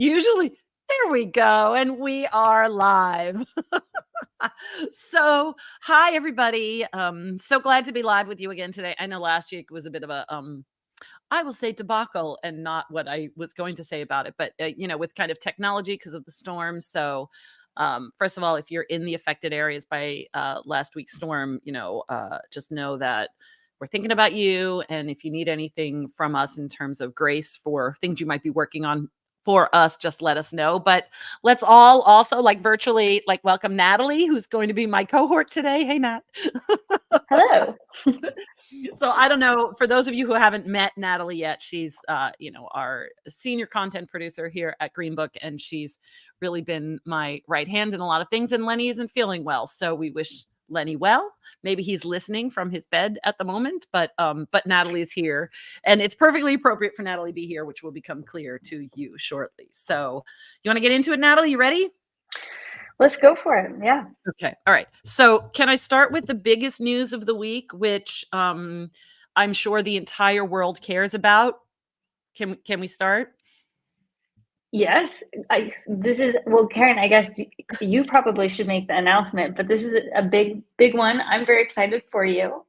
Usually, there we go, and we are live. So, hi everybody. So glad to be live with you again today. I know last week was a bit of a I will say debacle and not what I was going to say about it, but with kind of technology because of the storm. So, first of all, if you're in the affected areas by last week's storm, just know that we're thinking about you. And if you need anything from us in terms of grace for things you might be working on for us, just let us know. But let's all also virtually welcome Natalie, who's going to be my cohort today. Hey, Nat. Hello. So I don't know, for those of you who haven't met Natalie yet, she's our senior content producer here at Green Book, and she's really been my right hand in a lot of things. And Lenny isn't feeling well, so we wish Lenny well. Maybe he's listening from his bed at the moment, but Natalie's here, and it's perfectly appropriate for Natalie to be here, which will become clear to you shortly. So you want to get into it, Natalie? You ready? Let's go for it. Yeah. Okay. All right. So can I start with the biggest news of the week, which I'm sure the entire world cares about? Can we start? Yes. Karen, I guess you probably should make the announcement, but this is a big one. I'm very excited for you.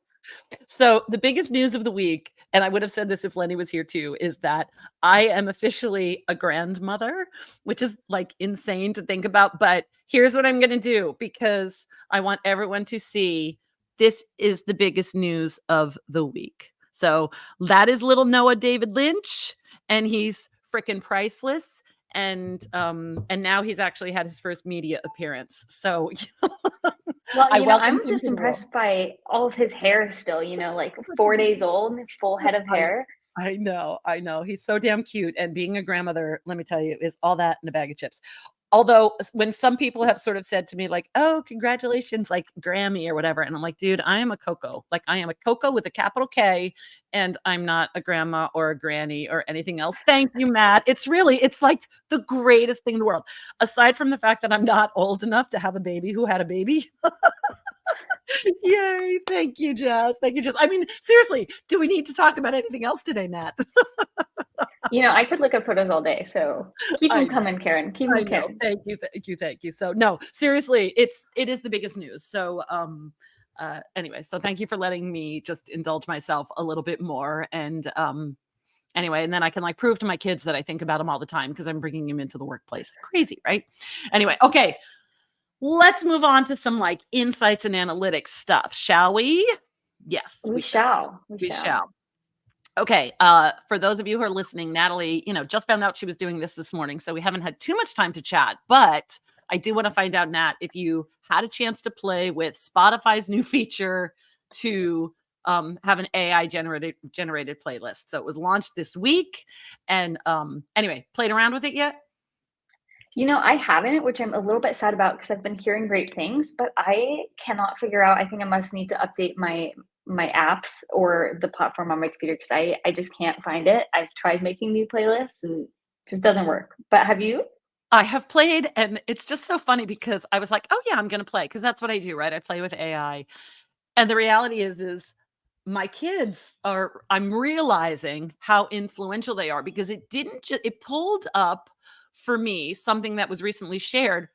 So the biggest news of the week, and I would have said this if Lenny was here too, is that I am officially a grandmother, which is insane to think about. But here's what I'm going to do, because I want everyone to see this is the biggest news of the week. So that is little Noah David Lynch, and he's freaking priceless. And now he's actually had his first media appearance. So well, I'm him just to the world. impressed by all of his hair still, like 4 days old, full head of hair. I know. He's so damn cute. And being a grandmother, let me tell you, is all that in a bag of chips. Although when some people have sort of said to me oh, congratulations, Grammy or whatever. And I'm like, dude, I am a Coco. I am a Coco with a capital K, and I'm not a grandma or a granny or anything else. Thank you, Matt. It's the greatest thing in the world. Aside from the fact that I'm not old enough to have a baby who had a baby. Yay. Thank you, Jess. I mean, seriously, do we need to talk about anything else today, Nat? I could look at photos all day, so keep them coming, Karen. Keep them coming. Thank you. So no, seriously, it is the biggest news. So anyway, so thank you for letting me just indulge myself a little bit more. And anyway, and then I can prove to my kids that I think about them all the time because I'm bringing them into the workplace. Crazy, right? Anyway, okay. Let's move on to some insights and analytics stuff, shall we? Yes, we shall. Okay. For those of you who are listening, Natalie, just found out she was doing this morning, so we haven't had too much time to chat, but I do want to find out, Nat, if you had a chance to play with Spotify's new feature to have an AI generated playlist. So it was launched this week. And anyway, played around with it yet? I haven't, which I'm a little bit sad about because I've been hearing great things, but I cannot figure out. I think I must need to update my apps or the platform on my computer because I just can't find it. I've tried making new playlists and it just doesn't work. But have you? I have played, and it's just so funny because I was like, oh yeah, I'm going to play, because that's what I do, right? I play with AI. And the reality is my kids I'm realizing how influential they are, because it pulled up for me something that was recently shared.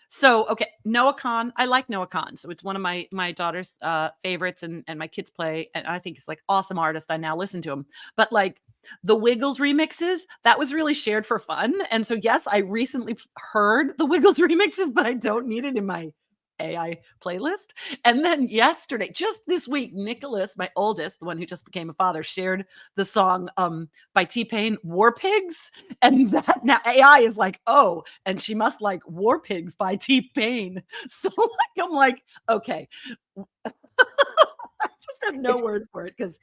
So okay, Noah Khan, I like Noah Khan. So it's one of my daughter's favorites, and my kids play, and I think he's awesome artist. I now listen to him. But the Wiggles remixes, that was really shared for fun. And so yes, I recently heard the Wiggles remixes, but I don't need it in my AI playlist. And then yesterday, just this week, Nicholas, my oldest, the one who just became a father, shared the song by T-Pain, War Pigs. And that now AI is oh, and she must like War Pigs by T-Pain. So I'm okay. I just have no words for it, because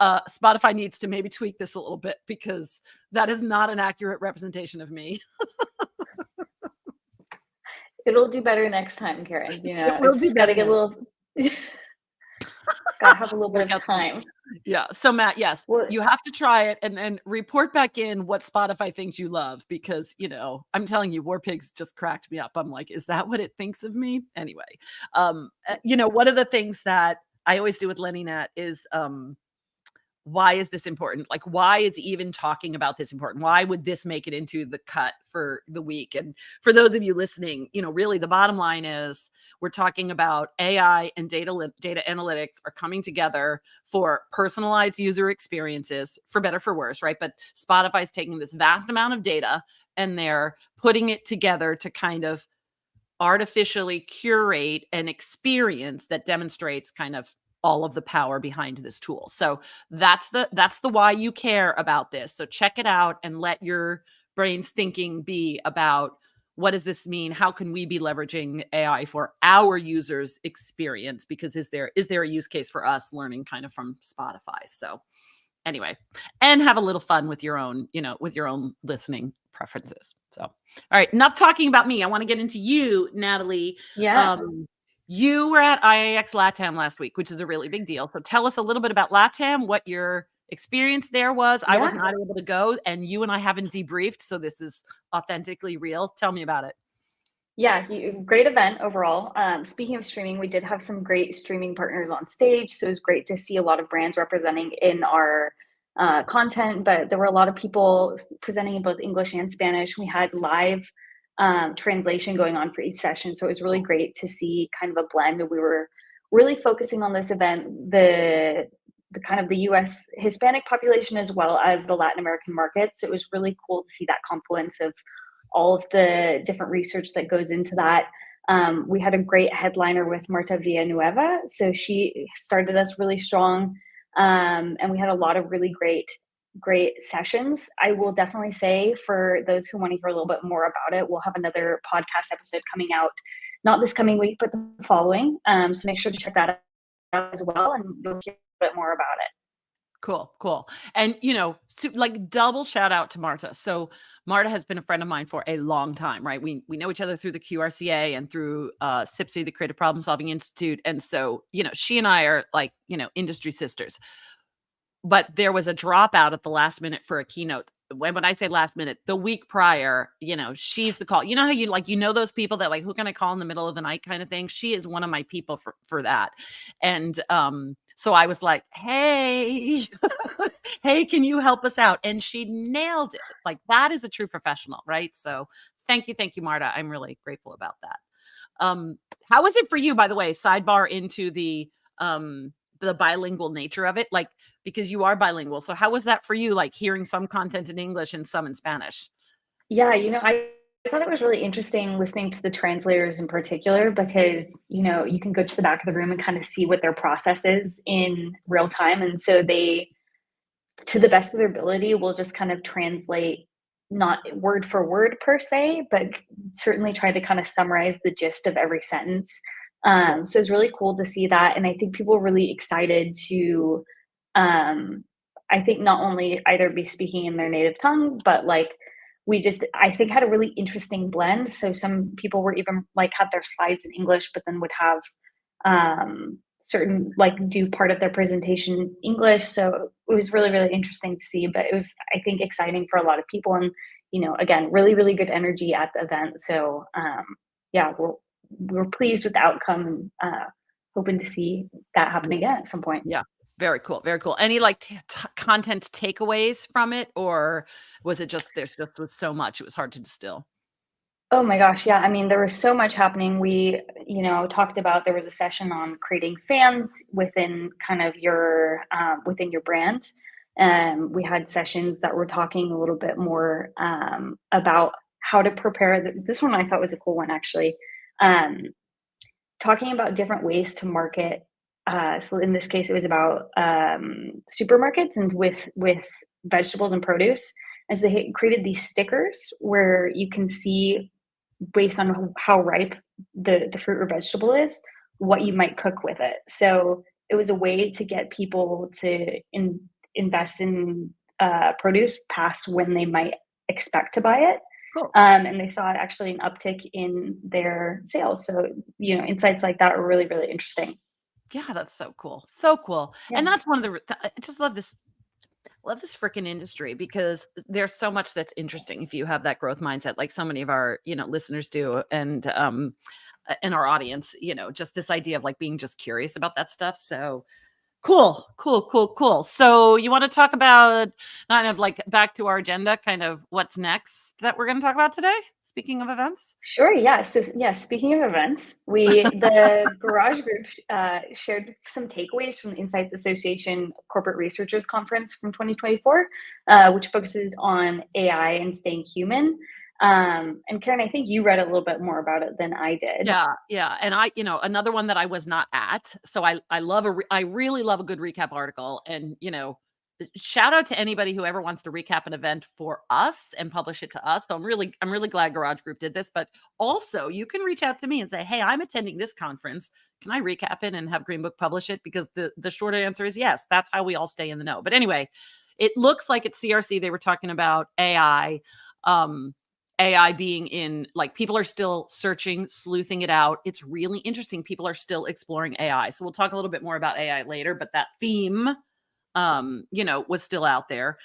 Spotify needs to maybe tweak this a little bit, because that is not an accurate representation of me. It'll do better next time, Karen. It's just got to get a little. Gotta have a little bit of time. Yeah. So Matt, yes, you have to try it and then report back in what Spotify thinks you love, because I'm telling you, War Pigs just cracked me up. I'm like, is that what it thinks of me? Anyway, one of the things that I always do with Lenny Nat is why is this important? Like, why is even talking about this important? Why would this make it into the cut for the week? And for those of you listening, really the bottom line is we're talking about AI and data analytics are coming together for personalized user experiences, for better, for worse, right? But Spotify's taking this vast amount of data and they're putting it together to kind of artificially curate an experience that demonstrates kind of all of the power behind this tool. So that's the why you care about this. So check it out and let your brain's thinking be about, what does this mean? How can we be leveraging AI for our users' experience? Because is there a use case for us learning kind of from Spotify? So anyway, and have a little fun with your own, with your own listening preferences. So, all right, enough talking about me. I want to get into you, Natalie. Yeah. You were at IAX LATAM last week, which is a really big deal. So tell us a little bit about LATAM, what your experience there was. I was Yeah. not able to go, and you and I haven't debriefed, so this is authentically real. Tell me about it. Yeah, great event overall. Speaking of streaming, we did have some great streaming partners on stage, so it was great to see a lot of brands representing in our content. But there were a lot of people presenting in both English and Spanish. We had live translation going on for each session, so it was really great to see kind of a blend. We were really focusing on this event the kind of the U.S. Hispanic population as well as the Latin American markets. So it was really cool to see that confluence of all of the different research that goes into that. We had a great headliner with Marta Villanueva. So she started us really strong. And we had a lot of really great sessions. I will definitely say, for those who want to hear a little bit more about it, we'll have another podcast episode coming out, not this coming week, but the following. So make sure to check that out as well, and you'll hear a bit more about it. Cool. And, like, double shout out to Marta. So Marta has been a friend of mine for a long time, right? We know each other through the QRCA and through SIPSI, the Creative Problem Solving Institute. And so, she and I are like, industry sisters. But there was a dropout at the last minute for a keynote. When I say last minute, the week prior, she's the call. You know how those people that, like, who can I call in the middle of the night kind of thing? She is one of my people for that. And so I was like, hey, hey, can you help us out? And she nailed it. Like, that is a true professional, right? So thank you, Marta. I'm really grateful about that. How was it for you, by the way? Sidebar into the bilingual nature of it, like, because you are bilingual. So how was that for you, like, hearing some content in English and some in Spanish? Yeah, I thought it was really interesting listening to the translators in particular because, you can go to the back of the room and kind of see what their process is in real time. And so they, to the best of their ability, will just kind of translate, not word for word per se, but certainly try to kind of summarize the gist of every sentence. So it's really cool to see that. And I think people are really excited to, I think, not only either be speaking in their native tongue, but like, I think, had a really interesting blend. So some people were even like had their slides in English, but then would have certain, like, do part of their presentation in English. So it was really, really interesting to see, but it was, I think, exciting for a lot of people. And, again, really, really good energy at the event. So yeah, we're pleased with the outcome and hoping to see that happen again at some point. Yeah. Very cool. Very cool. Any, like, content takeaways from it, or was it just there's just was so much it was hard to distill? Oh my gosh, yeah. I mean, there was so much happening. We, talked about, there was a session on creating fans within kind of your within your brand. We had sessions that were talking a little bit more about how to prepare. This one I thought was a cool one, actually. Um, Talking about different ways to market. So in this case, it was about supermarkets and with vegetables and produce. And so they created these stickers where you can see, based on how ripe the fruit or vegetable is, what you might cook with it. So it was a way to get people to invest in produce past when they might expect to buy it. Cool. And they saw actually an uptick in their sales. So, insights like that were really, really interesting. Yeah, that's so cool. So cool. Yeah. And that's one of I just love this freaking industry because there's so much that's interesting if you have that growth mindset, like so many of our, listeners do, and in our audience, just this idea of, like, being just curious about that stuff. So Cool, cool, cool, cool. So you want to talk about kind of like back to our agenda, kind of what's next that we're going to talk about today? Speaking of events. Sure, yeah. So, yeah, speaking of events, the Garage Group shared some takeaways from the Insights Association Corporate Researchers Conference from 2024, which focuses on AI and staying human. And Karen, I think you read a little bit more about it than I did. Yeah, yeah, and I, another one that I was not at. So I really love a good recap article, and shout out to anybody who ever wants to recap an event for us and publish it to us. So I'm really glad Garage Group did this, but also you can reach out to me and say, "Hey, I'm attending this conference. Can I recap it and have Green Book publish it?" Because the short answer is yes. That's how we all stay in the know. But anyway, it looks like at CRC they were talking about AI. AI being in, like, people are still searching, sleuthing it out. It's really interesting. People are still exploring AI. So we'll talk a little bit more about AI later, but that theme, was still out there.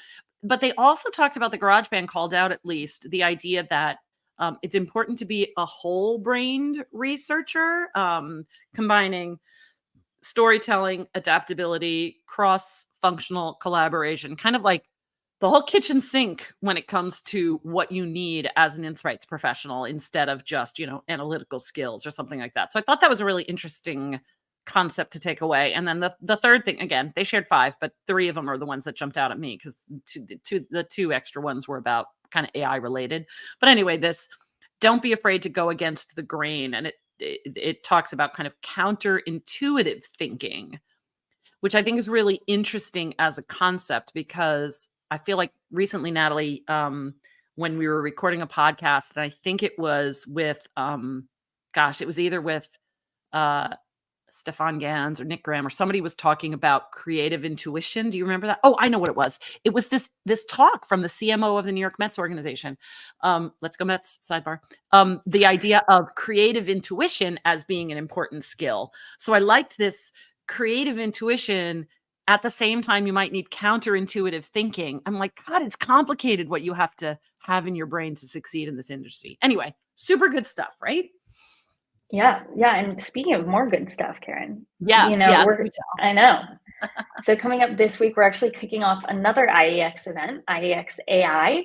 But they also talked about, the GarageBand called out at least the idea that it's important to be a whole brained researcher, combining storytelling, adaptability, cross functional collaboration, kind of like the whole kitchen sink when it comes to what you need as an insights professional instead of just, analytical skills or something like that. So I thought that was a really interesting concept to take away. And then the third thing, again, they shared 5, but 3 of them are the ones that jumped out at me because the two extra ones were about kind of AI related. But anyway, this, don't be afraid to go against the grain, and it talks about kind of counterintuitive thinking, which I think is really interesting as a concept, because I feel like recently, Natalie, when we were recording a podcast, and I think it was with, it was either with uh, Stefan Gans or Nick Graham, or somebody was talking about creative intuition. Do you remember that? Oh, I know what it was. It was this talk from the CMO of the New York Mets organization. Let's go Mets, sidebar. The idea of creative intuition as being an important skill. So I liked this creative intuition. At the same time, you might need counterintuitive thinking. I'm like, God, it's complicated what you have to have in your brain to succeed in this industry. Anyway, super good stuff, right? Yeah, yeah. And speaking of more good stuff, Karen, Yes, yes. Do I know. So coming up this week, we're actually kicking off another IEX event, IEX AI.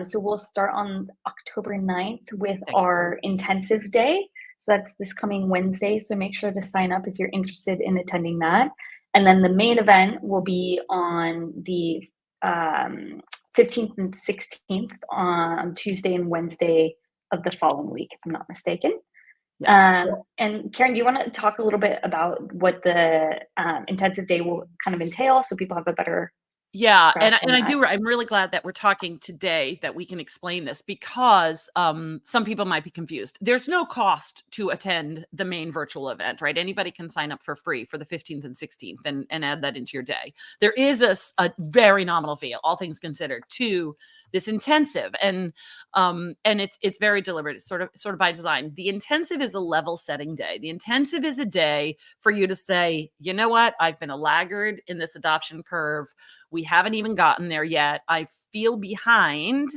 So we'll start on October 9th with our intensive day. So that's this coming Wednesday. So make sure to sign up if you're interested in attending that. And then the main event will be on the 15th and 16th on Tuesday and Wednesday of the following week, if I'm not mistaken. And Karen, do you want to talk a little bit about what the intensive day will kind of entail so people have a better Yeah, and grasp on I that? do. I'm really glad that we're talking today, that we can explain this, because some people might be confused. There's no cost to attend the main virtual event, right? Anybody can sign up for free for the 15th and 16th and add that into your day. There is a very nominal fee, all things considered, to this intensive, and it's very deliberate. It's sort of by design. The intensive is a level setting day. The intensive is a day for you to say, you know what, I've been a laggard in this adoption curve. We haven't even gotten there yet. I feel behind,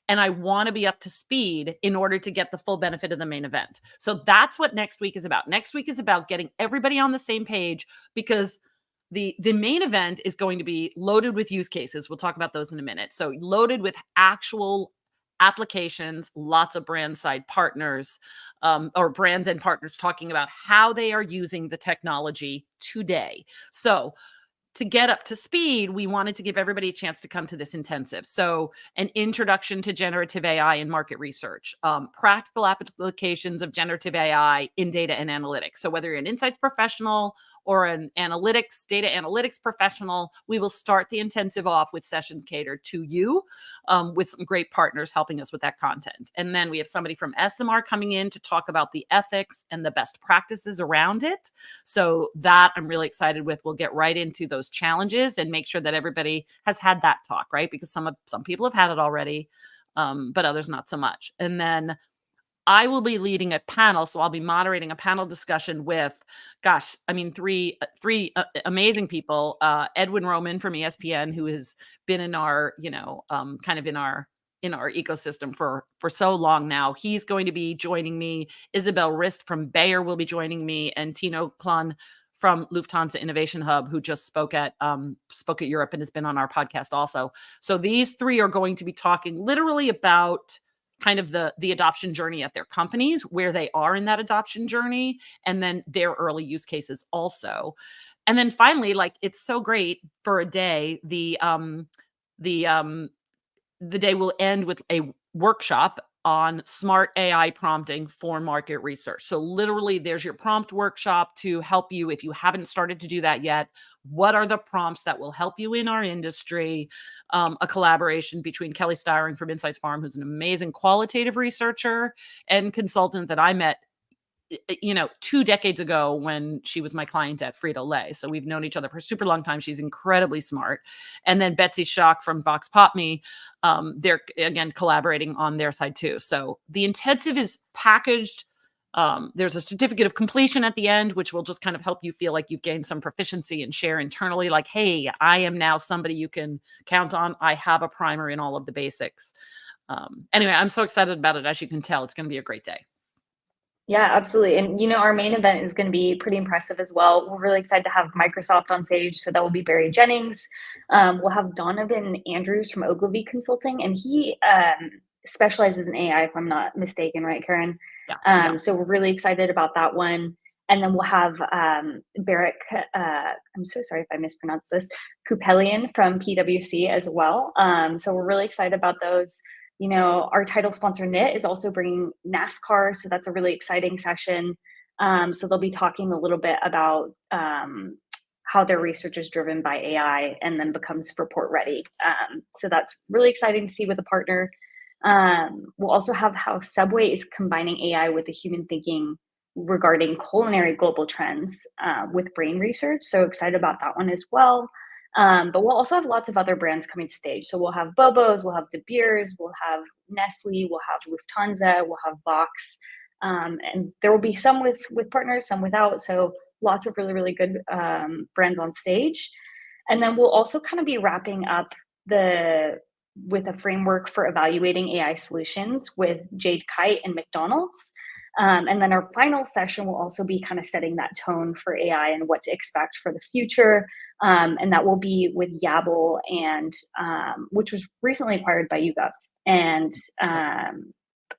and I want to be up to speed in order to get the full benefit of the main event. So that's what next week is about. Next week is about getting everybody on the same page, because the main event is going to be loaded with use cases. We'll talk about those in a minute. So loaded with actual applications, lots of brand side partners, or brands and partners talking about how they are using the technology today. So to get up to speed, we wanted to give everybody a chance to come to this intensive. So an introduction to generative AI in market research, practical applications of generative AI in data and analytics. So whether you're an insights professional or an data analytics professional, we will start the intensive off with sessions catered to you, with some great partners helping us with that content. And then we have somebody from SMR coming in to talk about the ethics and the best practices around it. So that I'm really excited with. We'll get right into those challenges and make sure that everybody has had that talk, right? Because some people have had it already, but others not so much. And then I will be leading a panel, so I'll be moderating a panel discussion with, three amazing people. Edwin Roman from ESPN, who has been in our, kind of in our ecosystem for so long now. He's going to be joining me. Isabel Rist from Bayer will be joining me, and Tino Klun from Lufthansa Innovation Hub, who just spoke at Europe and has been on our podcast also. So these three are going to be talking literally about kind of the adoption journey at their companies, where they are in that adoption journey, and then their early use cases also. And then finally, like, it's so great for a day. The day will end with a workshop on smart AI prompting for market research. So literally, there's your prompt workshop to help you if you haven't started to do that yet. What are the prompts that will help you in our industry? A collaboration between Kelly Styring from Insights Farm, who's an amazing qualitative researcher and consultant that I met 2 decades ago when she was my client at Frito-Lay. So we've known each other for a super long time. She's incredibly smart. And then Betsy Schock from Vox Pop Me, they're again collaborating on their side too. So the intensive is packaged. There's a certificate of completion at the end, which will just kind of help you feel like you've gained some proficiency and share internally, like, hey, I am now somebody you can count on. I have a primer in all of the basics. Anyway, I'm so excited about it. As you can tell, it's going to be a great day. Yeah, absolutely. And our main event is going to be pretty impressive as well. We're really excited to have Microsoft on stage. So that will be Barry Jennings. We'll have Donovan Andrews from Ogilvy Consulting, and he specializes in AI, if I'm not mistaken, right, Karen? Yeah. So we're really excited about that one. And then we'll have Barrett, I'm so sorry if I mispronounced this, Kupelian from PwC as well. So we're really excited about those. Our title sponsor, NIT, is also bringing NASCAR, so that's a really exciting session. So they'll be talking a little bit about how their research is driven by AI and then becomes report ready. So that's really exciting to see with a partner. We'll also have how Subway is combining AI with the human thinking regarding culinary global trends with brain research. So excited about that one as well. But we'll also have lots of other brands coming to stage. So we'll have Bobo's, we'll have De Beers, we'll have Nestle, we'll have Lufthansa, we'll have Vox. And there will be some with partners, some without. So lots of really, really good brands on stage. And then we'll also kind of be wrapping up with a framework for evaluating AI solutions with Jade Kite and McDonald's. And then our final session will also be kind of setting that tone for AI and what to expect for the future. And that will be with Yabble, and which was recently acquired by YouGov, and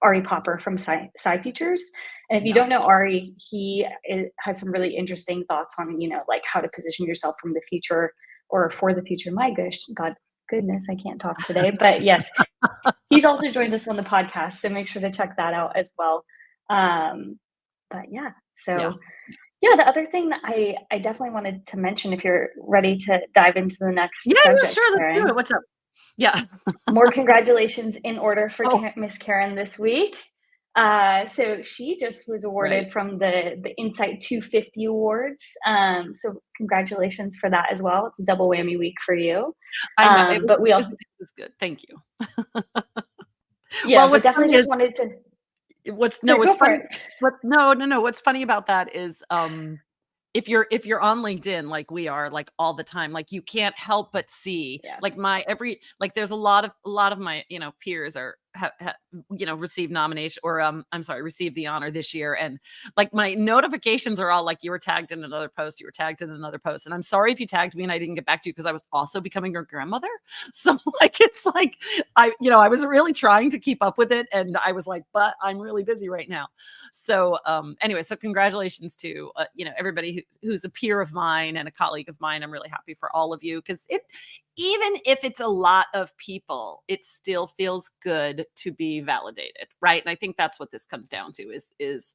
Ari Popper from SciFeatures. And if you don't know Ari, he has some really interesting thoughts on, like how to position yourself from the future or for the future. My goodness, I can't talk today. But yes, he's also joined us on the podcast. So make sure to check that out as well. But yeah, so yeah, the other thing that I definitely wanted to mention, if you're ready to dive into the next subject, Sure, Karen. let's do it. What's up? Yeah. More congratulations in order for Miss Karen this week. So she just was awarded from the Insight 250 Awards. So congratulations for that as well. It's a double whammy week for you. I know, but we also it was good. Thank you. Yeah, well, but definitely just wanted to. What's funny about that is if you're on LinkedIn like we are, like all the time, like you can't help but see like there's a lot of my peers are received nomination, or received the honor this year, and like my notifications are all like, you were tagged in another post, and I'm sorry if you tagged me and I didn't get back to you because I was also becoming your grandmother. So like it's like I was really trying to keep up with it, and I was like, but I'm really busy right now. So anyway, so congratulations to everybody who's a peer of mine and a colleague of mine. I'm really happy for all of you, because even if it's a lot of people, it still feels good to be validated, right? And I think that's what this comes down to is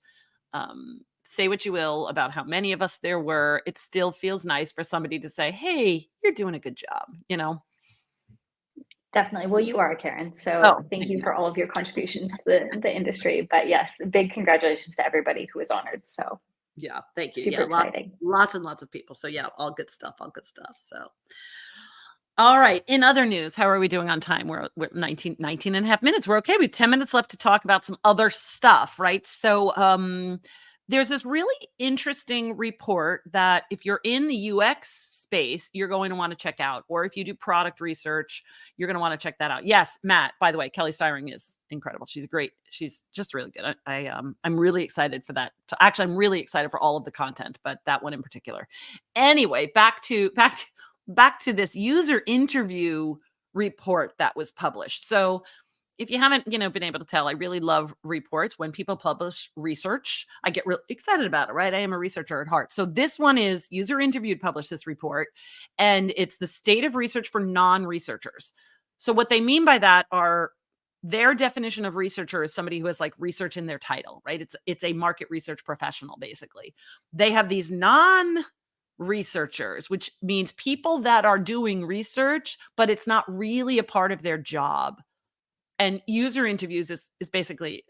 say what you will about how many of us there were, it still feels nice for somebody to say, hey, you're doing a good job, Definitely. Well, you are, Karen. So thank you for all of your contributions to the industry. But yes, big congratulations to everybody who was honored. So yeah, thank you. Super exciting. Lots and lots of people. So yeah, all good stuff. So all right. In other news, how are we doing on time? We're 19 and a half minutes. We're okay. We have 10 minutes left to talk about some other stuff, right? So there's this really interesting report that if you're in the UX space, you're going to want to check out. Or if you do product research, you're going to want to check that out. Yes, Matt, by the way, Kelly Styring is incredible. She's great. She's just really good. I'm really excited for that. Actually, I'm really excited for all of the content, but that one in particular. Anyway, back to this user interview report that was published. So if you haven't, been able to tell, I really love reports. When people publish research, I get really excited about it, right? I am a researcher at heart. So this one is User Interviewed published this report, and it's the state of research for non-researchers. So what they mean by that are their definition of researcher is somebody who has like research in their title, right? It's a market research professional, basically. They have these non-researchers, which means people that are doing research, but it's not really a part of their job. And user interviews is basically,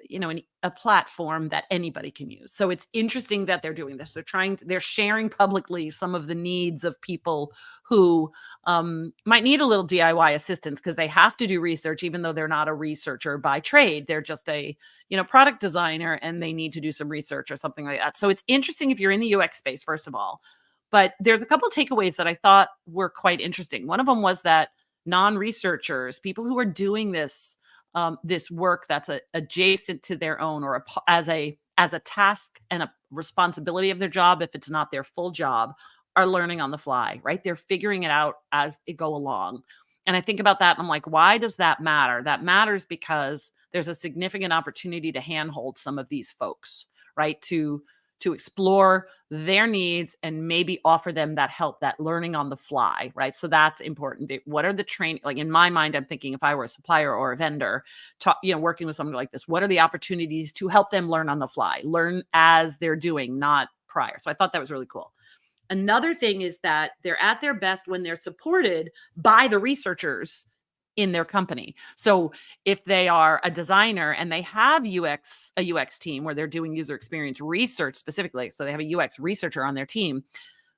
a platform that anybody can use. So it's interesting that they're doing this. They're sharing publicly some of the needs of people who might need a little DIY assistance because they have to do research, even though they're not a researcher by trade. They're just a, product designer, and they need to do some research or something like that. So it's interesting if you're in the UX space, first of all. But there's a couple of takeaways that I thought were quite interesting. One of them was that non-researchers, people who are doing this work that's adjacent to their own, or as a task and a responsibility of their job, if it's not their full job, are learning on the fly, right? They're figuring it out as they go along. And I think about that, and I'm like, why does that matter? That matters because there's a significant opportunity to handhold some of these folks, right? To explore their needs and maybe offer them that help, that learning on the fly, right? So that's important. What are the training, like in my mind, I'm thinking if I were a supplier or a vendor, working with somebody like this, what are the opportunities to help them learn on the fly, learn as they're doing, not prior. So I thought that was really cool. Another thing is that they're at their best when they're supported by the researchers in their company. So if they are a designer and they have a UX team where they're doing user experience research specifically, so they have a UX researcher on their team,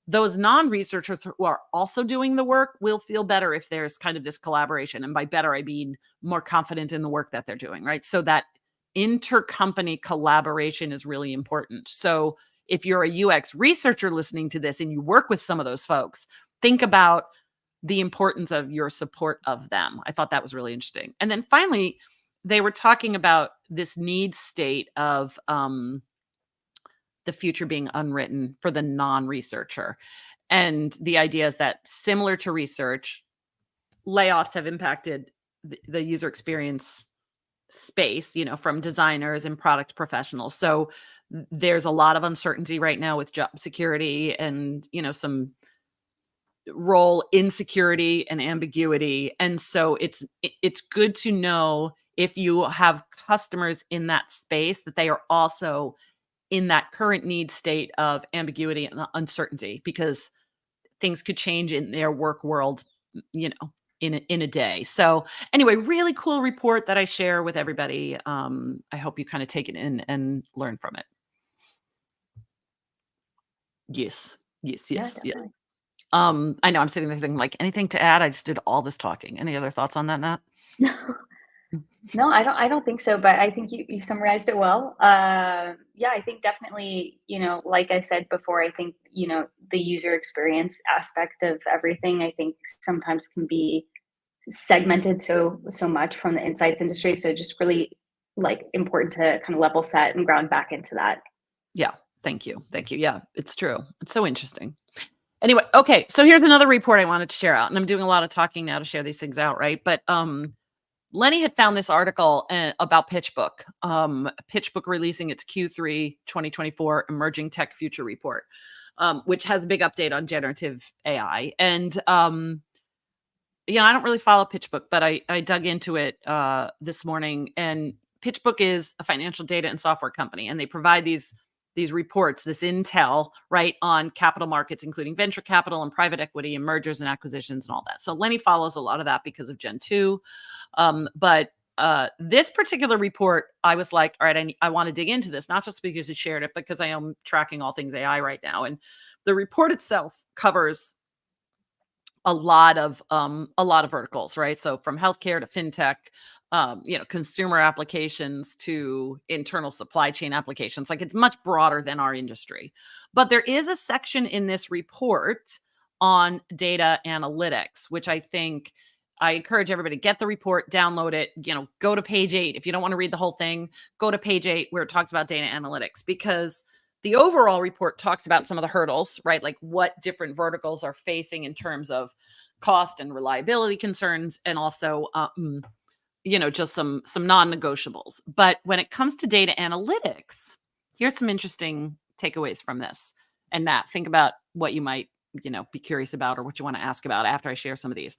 those non-researchers who are also doing the work will feel better if there's kind of this collaboration. And by better, I mean more confident in the work that they're doing, right? So that intercompany collaboration is really important. So if you're a UX researcher listening to this and you work with some of those folks, think about the importance of your support of them. I thought that was really interesting. And then finally, they were talking about this need state of the future being unwritten for the non-researcher. And the idea is that, similar to research, layoffs have impacted the user experience space, from designers and product professionals. So there's a lot of uncertainty right now with job security and, some role insecurity and ambiguity. And so it's good to know, if you have customers in that space, that they are also in that current need state of ambiguity and uncertainty, because things could change in their work world, in a day. So anyway, really cool report that I share with everybody. I hope you kind of take it in and learn from it. Yes. Yeah, definitely. I know I'm sitting there thinking, like, anything to add? I just did all this talking. Any other thoughts on that, Nat? No, I don't think so, but I think you summarized it well. Yeah, I think definitely, like I said before, I think, the user experience aspect of everything, I think sometimes can be segmented so much from the insights industry. So just really like important to kind of level set and ground back into that. Yeah. Thank you. Yeah, it's true. It's so interesting. Anyway, okay. So here's another report I wanted to share out, and I'm doing a lot of talking now to share these things out, right? But Lenny had found this article about PitchBook. PitchBook releasing its Q3 2024 Emerging Tech Future Report, which has a big update on generative AI. And I don't really follow PitchBook, but I dug into it this morning. And PitchBook is a financial data and software company, and they provide these reports, this intel, right, on capital markets, including venture capital and private equity and mergers and acquisitions and all that. So Lenny follows a lot of that because of Gen 2. But this particular report, I was like, all right, I want to dig into this, not just because it shared it, because I am tracking all things AI right now. And the report itself covers a lot of verticals, right? So from healthcare to fintech, consumer applications to internal supply chain applications. Like, it's much broader than our industry. But there is a section in this report on data analytics, which I think I encourage everybody to get the report, download it, go to page 8. If you don't want to read the whole thing, go to page 8 where it talks about data analytics, because the overall report talks about some of the hurdles, right? Like what different verticals are facing in terms of cost and reliability concerns, and also just some non-negotiables. But when it comes to data analytics, here's some interesting takeaways from this. And Nat, think about what you might, be curious about or what you want to ask about after I share some of these.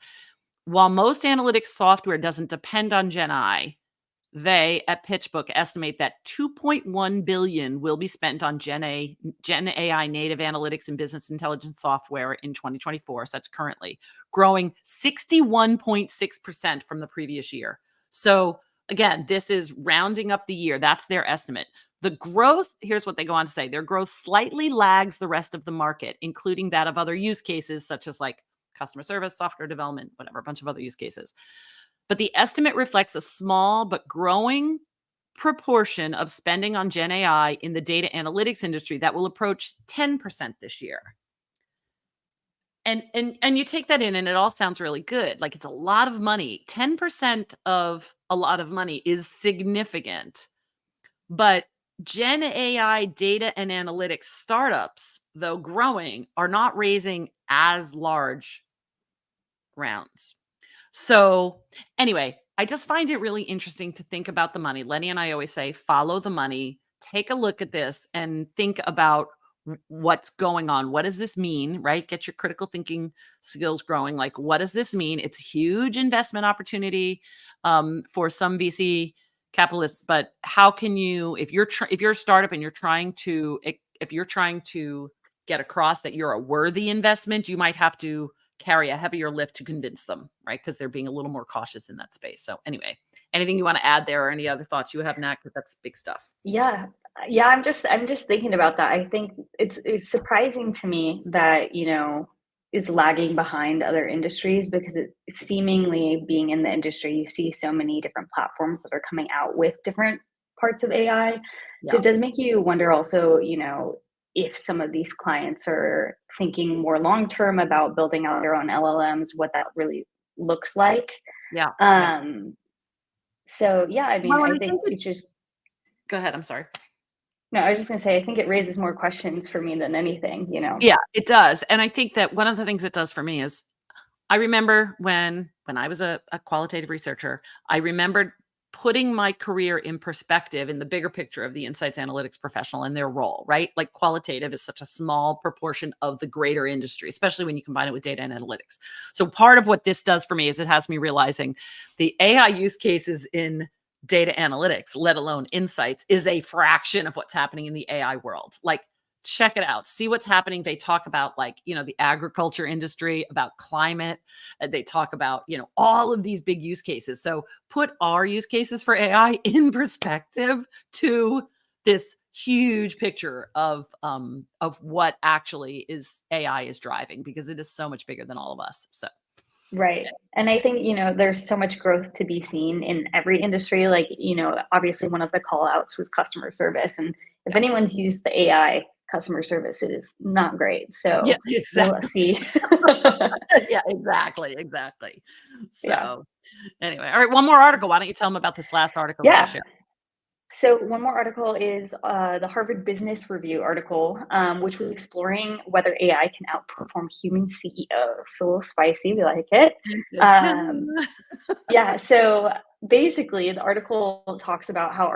While most analytics software doesn't depend on Gen AI, they at PitchBook estimate that 2.1 billion will be spent on Gen AI native analytics and business intelligence software in 2024. So that's currently growing 61.6% from the previous year. So again, this is rounding up the year. That's their estimate. The growth, here's what they go on to say, their growth slightly lags the rest of the market, including that of other use cases such as like customer service, software development, whatever, a bunch of other use cases. But the estimate reflects a small but growing proportion of spending on Gen AI in the data analytics industry that will approach 10% this year. And you take that in and it all sounds really good. Like it's a lot of money. 10% of a lot of money is significant. But Gen AI data and analytics startups, though growing, are not raising as large rounds. So anyway, I just find it really interesting to think about the money. Lenny and I always say, follow the money, take a look at this and think about what's going on. What does this mean, right? Get your critical thinking skills growing. Like, what does this mean? It's a huge investment opportunity for some VC capitalists, but how can you, if you're a startup and you're trying to get across that you're a worthy investment, you might have to carry a heavier lift to convince them, right? Because they're being a little more cautious in that space. So anyway, anything you want to add there or any other thoughts you have, Nat? Because that's big stuff. Yeah. Yeah, I'm just thinking about that. I think it's surprising to me that, it's lagging behind other industries, because it seemingly, being in the industry, you see so many different platforms that are coming out with different parts of AI. So Yeah. it does make you wonder also, if some of these clients are thinking more long term about building out their own LLMs, what that really looks like. Yeah. Yeah. So yeah, I mean, Well, and I I think think it's just go ahead. I'm sorry. no, I was just gonna say, I think it raises more questions for me than anything. Yeah, it does. And I think that one of the things it does for me is I remember when I was a qualitative researcher, I remembered putting my career in perspective in the bigger picture of the insights analytics professional and their role, right? Like qualitative is such a small proportion of the greater industry, especially when you combine it with data and analytics. So part of what this does for me is it has me realizing the AI use cases in data analytics, let alone insights, is a fraction of what's happening in the AI world. Like, check it out, see what's happening. They talk about the agriculture industry, about climate. They talk about, all of these big use cases. So put our use cases for AI in perspective to this huge picture of what actually is AI is driving, because it is so much bigger than all of us. So Right. And I think, there's so much growth to be seen in every industry. Like, obviously one of the call outs was customer service. And if yeah, anyone's used the AI customer service, it is not great. yeah, So we'll exactly. see. Yeah, exactly. Yeah. So anyway, all right, one more article. Why don't you tell them about this last article that you Yeah. shared? So one more article is the Harvard Business Review article, which was exploring whether AI can outperform human CEOs. So a little spicy, we like it. Um, yeah. So basically, the article talks about how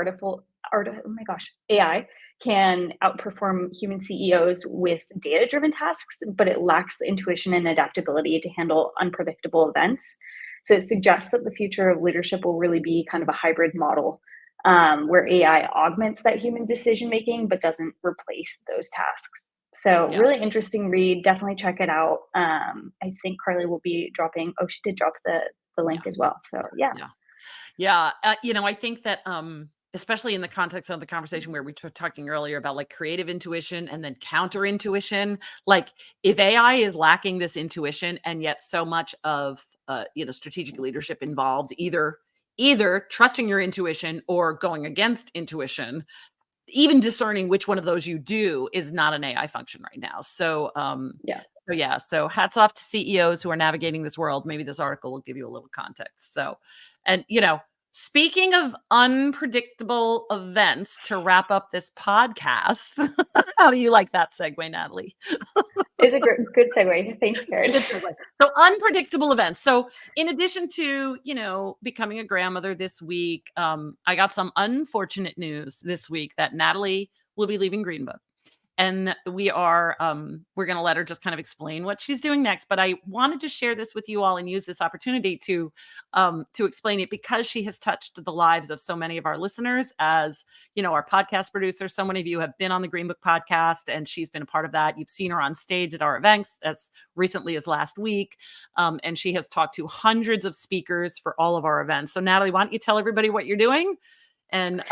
AI can outperform human CEOs with data-driven tasks, but it lacks the intuition and adaptability to handle unpredictable events. So it suggests that the future of leadership will really be kind of a hybrid model, where AI augments that human decision making, but doesn't replace those tasks. So Yeah. really interesting read. Definitely check it out. I think Carly will be dropping. Oh, she did drop the link Yeah. as well. So yeah. Yeah. Yeah. I think that, especially in the context of the conversation where we were talking earlier about like creative intuition and then counter intuition, like if AI is lacking this intuition and yet so much of, strategic leadership involves either trusting your intuition or going against intuition, even discerning which one of those you do is not an AI function right now. Yeah. So yeah, so hats off to CEOs who are navigating this world. Maybe this article will give you a little context. So, and speaking of unpredictable events, to wrap up this podcast, how do you like that segue, Natalie? It's a good segue. Thanks, Karen. Good segue. So unpredictable events. So in addition to, becoming a grandmother this week, I got some unfortunate news this week that Natalie will be leaving Greenbook. And we're going to let her just kind of explain what she's doing next. But I wanted to share this with you all and use this opportunity to explain it, because she has touched the lives of so many of our listeners as, our podcast producer. So many of you have been on the Green Book podcast, and she's been a part of that. You've seen her on stage at our events as recently as last week. And she has talked to hundreds of speakers for all of our events. So Natalie, why don't you tell everybody what you're doing? And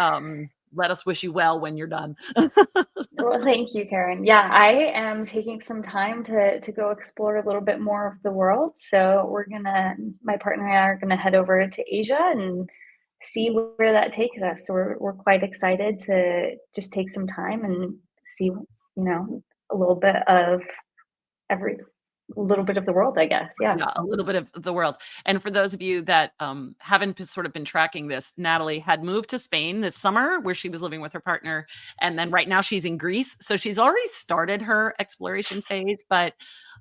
let us wish you well when you're done. Well, thank you, Karen. Yeah, I am taking some time to go explore a little bit more of the world. So my partner and I are gonna head over to Asia and see where that takes us. So we're quite excited to just take some time and see, a little bit of every a little bit of the world, I guess. Yeah. Yeah, a little bit of the world. And for those of you that haven't sort of been tracking this, Natalie had moved to Spain this summer, where she was living with her partner. And then right now she's in Greece. So she's already started her exploration phase. But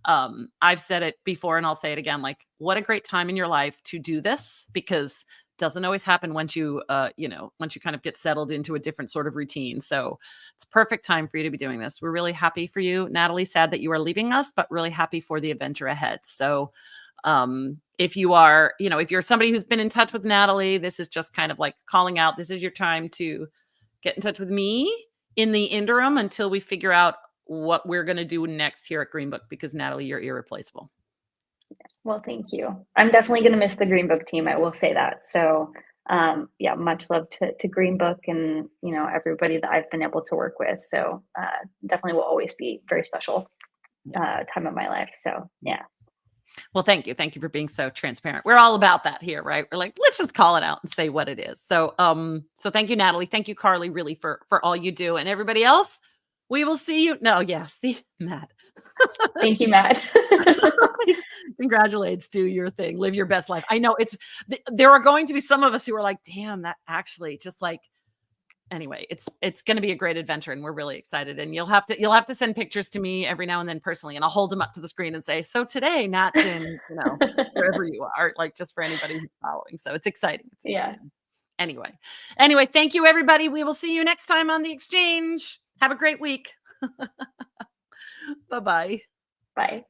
I've said it before and I'll say it again, like, what a great time in your life to do this, because doesn't always happen once you kind of get settled into a different sort of routine. So it's perfect time for you to be doing this. We're really happy for you, Natalie. Sad that you are leaving us, but really happy for the adventure ahead. So if you are, if you're somebody who's been in touch with Natalie, this is just kind of like calling out. This is your time to get in touch with me in the interim until we figure out what we're going to do next here at Green Book, because Natalie, you're irreplaceable. Well, thank you. I'm definitely going to miss the Green Book team. I will say that. So, yeah, much love to Green Book and, everybody that I've been able to work with. So, definitely will always be very special time of my life. So, yeah. Well, thank you. Thank you for being so transparent. We're all about that here, right? We're like, let's just call it out and say what it is. So, so thank you, Natalie. Thank you, Carly, really for all you do. And everybody else, we will see you. No, yeah, see, Matt. Thank you, Matt. Congratulates, do your thing, live your best life. I know there are going to be some of us who are like, damn, that actually just like, anyway, it's going to be a great adventure, and we're really excited. And you'll have to send pictures to me every now and then personally, and I'll hold them up to the screen and say, so today, Nat's in, wherever you are, like, just for anybody who's following. So it's exciting. It's exciting. Anyway, thank you, everybody. We will see you next time on The Exchange. Have a great week. Bye-bye. Bye.